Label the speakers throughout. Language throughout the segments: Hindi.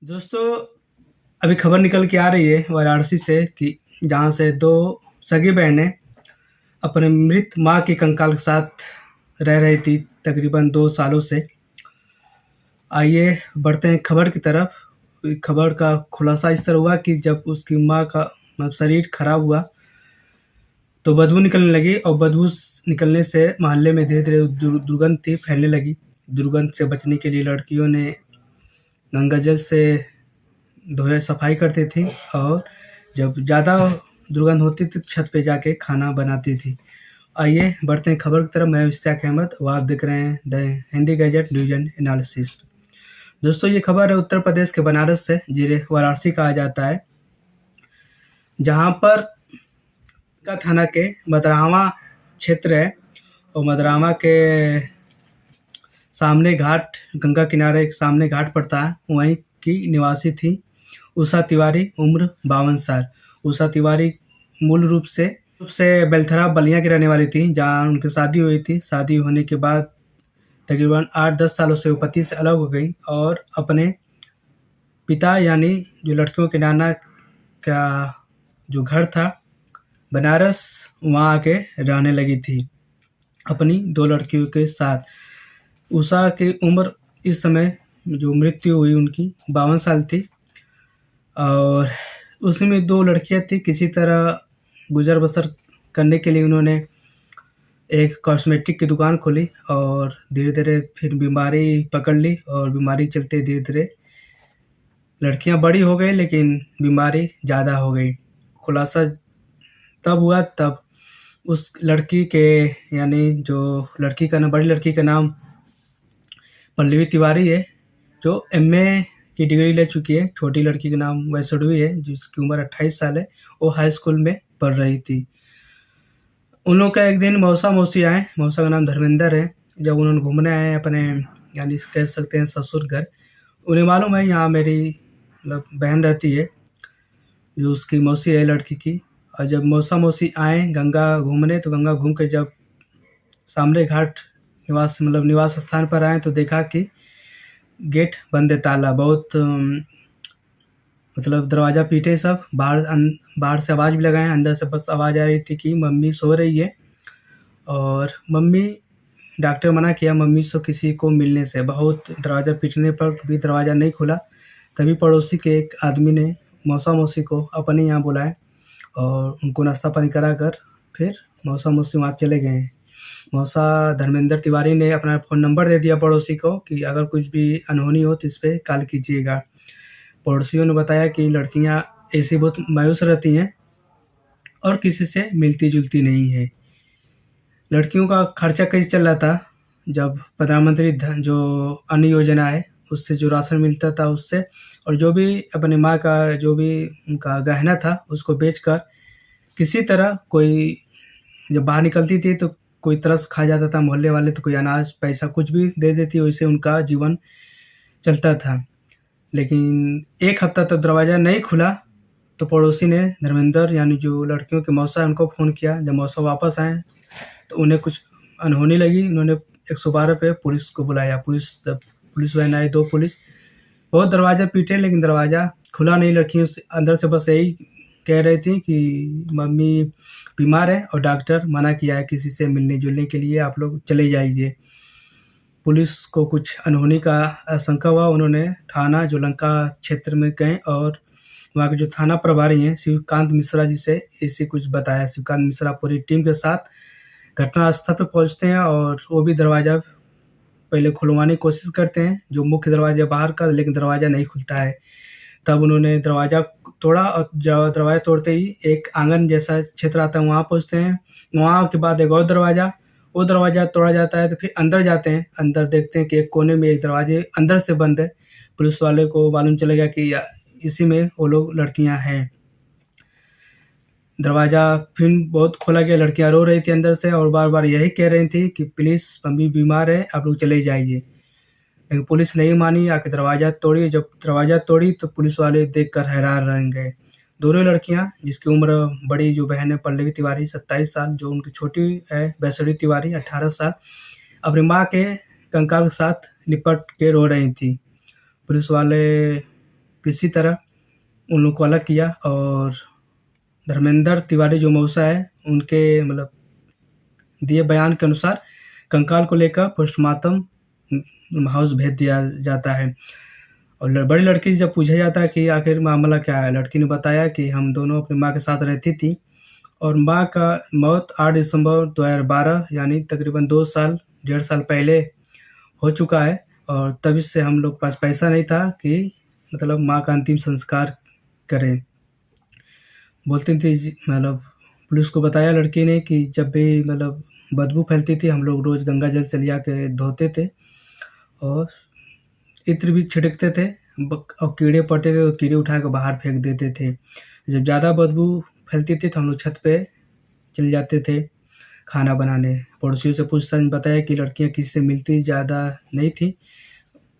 Speaker 1: दोस्तों, अभी खबर निकल के आ रही है वाराणसी से कि जहाँ से दो सगी बहनें अपने मृत माँ की कंकाल के साथ रह रही थी तकरीबन 2 सालों से। आइए बढ़ते हैं खबर की तरफ। खबर का खुलासा इस तरह हुआ कि जब उसकी माँ का शरीर खराब हुआ तो बदबू निकलने लगी और बदबू निकलने से मोहल्ले में धीरे धीरे दुर्गंध थी फैलने लगी। दुर्गंध से बचने के लिए लड़कियों ने गंगा जल से धोया सफाई करती थी और जब ज़्यादा दुर्गंध होती थी तो छत पे जाके खाना बनाती थी। आइए बढ़ते हैं खबर की तरफ। मैं इश्तियाक अहमद और आप देख रहे हैं the Hindi gadget news and analysis. दोस्तों, ये खबर है उत्तर प्रदेश के बनारस से, जिसे वाराणसी कहा जाता है, जहाँ पर का थाना के मदरावा क्षेत्र है और मदरावा के सामने घाट, गंगा किनारे एक सामने घाट पड़ता है, वहीं की निवासी थी उषा तिवारी, उम्र 52 साल। उषा तिवारी मूल रूप से बेलथरा बलिया की रहने वाली थी, जहाँ उनकी शादी हुई थी। शादी होने के बाद तकरीबन 8-10 सालों से वो पति से अलग हो गई और अपने पिता यानी जो लड़कियों के नाना का जो घर था बनारस, वहाँ आके रहने लगी थी अपनी 2 लड़कियों के साथ। उषा की उम्र इस समय जो मृत्यु हुई उनकी 52 साल थी और उसमें 2 लड़कियां थी। किसी तरह गुजर बसर करने के लिए उन्होंने एक कॉस्मेटिक की दुकान खोली और धीरे धीरे फिर बीमारी पकड़ ली और बीमारी के चलते धीरे धीरे लड़कियां बड़ी हो गई लेकिन बीमारी ज़्यादा हो गई। खुलासा तब हुआ तब उस लड़की के यानी जो लड़की का नाम, बड़ी लड़की का नाम पल्लवी तिवारी है, जो एमए की डिग्री ले चुकी है। छोटी लड़की का नाम वैष्णवी है, जिसकी उम्र 28 साल है। वो हाई स्कूल में पढ़ रही थी। उन लोग का एक दिन मौसा मौसी आए। मौसा का नाम धर्मेंद्र है। जब उन्होंने घूमने आए अपने यानी कह सकते हैं ससुर घर, उन्हें मालूम है यहाँ मेरी मतलब बहन रहती है, जो उसकी मौसी है लड़की की। और जब मौसा मौसी आए गंगा घूमने, तो गंगा घूम के जब सामने घाट निवास स्थान पर आए तो देखा कि गेट बंद है, ताला। बहुत मतलब दरवाज़ा पीटे सब, बाहर से आवाज़ भी लगाए, अंदर से बस आवाज़ आ रही थी कि मम्मी सो रही है। और मम्मी, डॉक्टर मना किया मम्मी से किसी को मिलने से। बहुत दरवाज़ा पीटने पर भी दरवाज़ा नहीं खुला। तभी पड़ोसी के एक आदमी ने मौसा मौसी को अपने यहाँ बुलाया और उनको नाश्ता पानी करा कर फिर मौसा मौसी वहाँ चले गए हैं। मौसा धर्मेंद्र तिवारी ने अपना फ़ोन नंबर दे दिया पड़ोसी को कि अगर कुछ भी अनहोनी हो तो इस पे कॉल कीजिएगा। पड़ोसियों ने बताया कि लड़कियां ऐसी बहुत मायूस रहती हैं और किसी से मिलती-जुलती नहीं है। लड़कियों का खर्चा कैसे चल रहा था, जब प्रधानमंत्री जो अन्न योजना है उससे जो राशन मिलता था उससे, और जो भी अपने माँ का जो भी उनका गहना था उसको बेचकर किसी तरह कोई जब बाहर निकलती थी तो कोई तरस खा जाता था मोहल्ले वाले, तो कोई अनाज पैसा कुछ भी दे देती, वैसे उनका जीवन चलता था। लेकिन 1 हफ्ता तक दरवाज़ा नहीं खुला तो पड़ोसी ने धर्मेंद्र यानी जो लड़कियों के मौसा हैं उनको फ़ोन किया। जब मौसा वापस आए तो उन्हें कुछ अनहोनी लगी। उन्होंने 112 पे पुलिस को बुलाया। Police when I, 2 police. बहुत दरवाज़ा पीटे लेकिन दरवाज़ा खुला नहीं। लड़कियों से अंदर से बस यही कह रही थी कि मम्मी बीमार है और डॉक्टर मना किया है किसी से मिलने-जुलने के लिए, आप लोग चले जाइए। पुलिस को कुछ अनहोनी का आशंका हुआ। उन्होंने थाना जो लंका क्षेत्र में गए और वहाँ के जो थाना प्रभारी हैं शिवकांत मिश्रा जी से ऐसे कुछ बताया। शिवकांत मिश्रा पूरी टीम के साथ घटनास्थल पे पहुँचते हैं और वो भी दरवाज़ा पहले खुलवाने की कोशिश करते हैं, जो मुख्य दरवाज़ा बाहर का, लेकिन दरवाज़ा नहीं खुलता है। तब उन्होंने दरवाज़ा तोड़ा और दरवाज़ा तोड़ते ही एक आँगन जैसा क्षेत्र आता है, वहाँ पहुँचते हैं। वहाँ के बाद एक और दरवाज़ा, वो दरवाज़ा तोड़ा जाता है तो फिर अंदर जाते हैं। अंदर देखते हैं कि एक कोने में एक दरवाजे अंदर से बंद है। पुलिस वाले को मालूम चल गया कि इसी में वो लोग लड़कियाँ हैं। दरवाज़ा फिर बहुत खोला गया। लड़कियाँ रो रही थी अंदर से और बार-बार यही कह रही थी कि प्लीज़ मम्मी बीमार है, आप लोग चले जाइए। लेकिन पुलिस नहीं मानी, आके दरवाज़ा तोड़ी। जब दरवाज़ा तोड़ी तो पुलिस वाले देखकर हैरान रह गए। दोनों लड़कियाँ, जिसकी उम्र, बड़ी जो बहन है पल्लवी तिवारी 27 साल, जो उनकी छोटी है वैष्णवी तिवारी 18 साल, अपनी माँ के कंकाल के साथ लिपट के रो रही थी। पुलिस वाले किसी तरह उन लोग को अलग किया और धर्मेंद्र तिवारी जो मौसा है उनके मतलब दिए बयान के अनुसार कंकाल को लेकर पोस्टमार्टम हाउस भेज दिया जाता है। और बड़ी लड़की से जब पूछा जाता है कि आखिर मामला क्या है, लड़की ने बताया कि हम दोनों अपनी माँ के साथ रहती थी और माँ का मौत 8 दिसंबर 2012 यानी तकरीबन 2 साल 1.5 साल पहले हो चुका है और तभी से हम लोग के पास पैसा नहीं था कि मतलब माँ का अंतिम संस्कार करें। बोलती थी मतलब पुलिस को बताया लड़की ने कि जब भी मतलब बदबू फैलती थी हम लोग रोज़ गंगा जल से लिया के धोते थे और इत्र भी छिड़कते थे और कीड़े पड़ते थे तो कीड़े उठा के बाहर फेंक देते थे। जब ज़्यादा बदबू फैलती थी तो हम लोग छत पे चले जाते थे खाना बनाने। पड़ोसियों से पूछताछ में बताया कि लड़कियां किसी से मिलती ज़्यादा नहीं थी,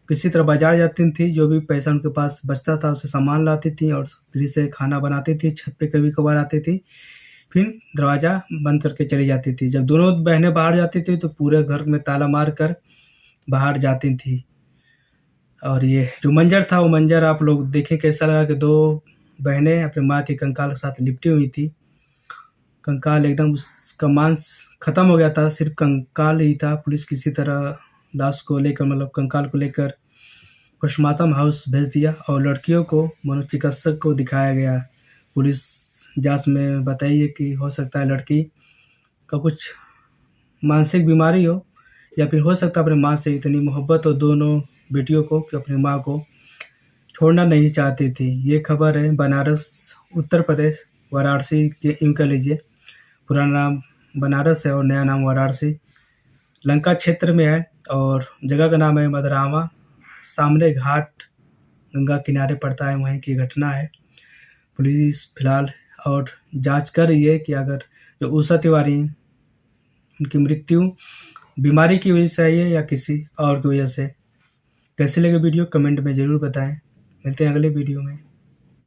Speaker 1: किसी तरह बाजार जाती थी, जो भी पैसा उनके पास बचता था उससे सामान लाती थी और फिर से खाना बनाती थी। छत पे कभी कभार आती थी, फिर दरवाज़ा बंद करके चली जाती थी। जब दोनों बहनें बाहर जाती थी तो पूरे घर में ताला मार कर बाहर जाती थी। और ये जो मंजर था वो मंजर आप लोग देखें कैसा लगा कि 2 बहनें अपनी माँ के कंकाल के साथ लिपटी हुई थी। कंकाल एकदम उसका मांस खत्म हो गया था, सिर्फ कंकाल ही था। पुलिस किसी तरह लाश को लेकर मतलब कंकाल को लेकर पोस्टमार्टम हाउस भेज दिया और लड़कियों को मनोचिकित्सक को दिखाया गया। पुलिस जांच में बताई है कि हो सकता है लड़की का कुछ मानसिक बीमारी हो या फिर हो सकता है अपनी माँ से इतनी मोहब्बत हो दोनों बेटियों को कि अपनी माँ को छोड़ना नहीं चाहती थी। ये खबर है बनारस उत्तर प्रदेश वाराणसी के यूँ कह लीजिए, पुराना नाम बनारस है और नया नाम वाराणसी लंका क्षेत्र में है और जगह का नाम है मदरावा, सामने घाट गंगा किनारे पड़ता है, वहीं की घटना है। पुलिस फिलहाल और जांच कर रही है कि अगर जो उषा तिवारी उनकी मृत्यु बीमारी की वजह से आई है या किसी और की वजह से। कैसे लगे वीडियो कमेंट में ज़रूर बताएं। मिलते हैं अगले वीडियो में।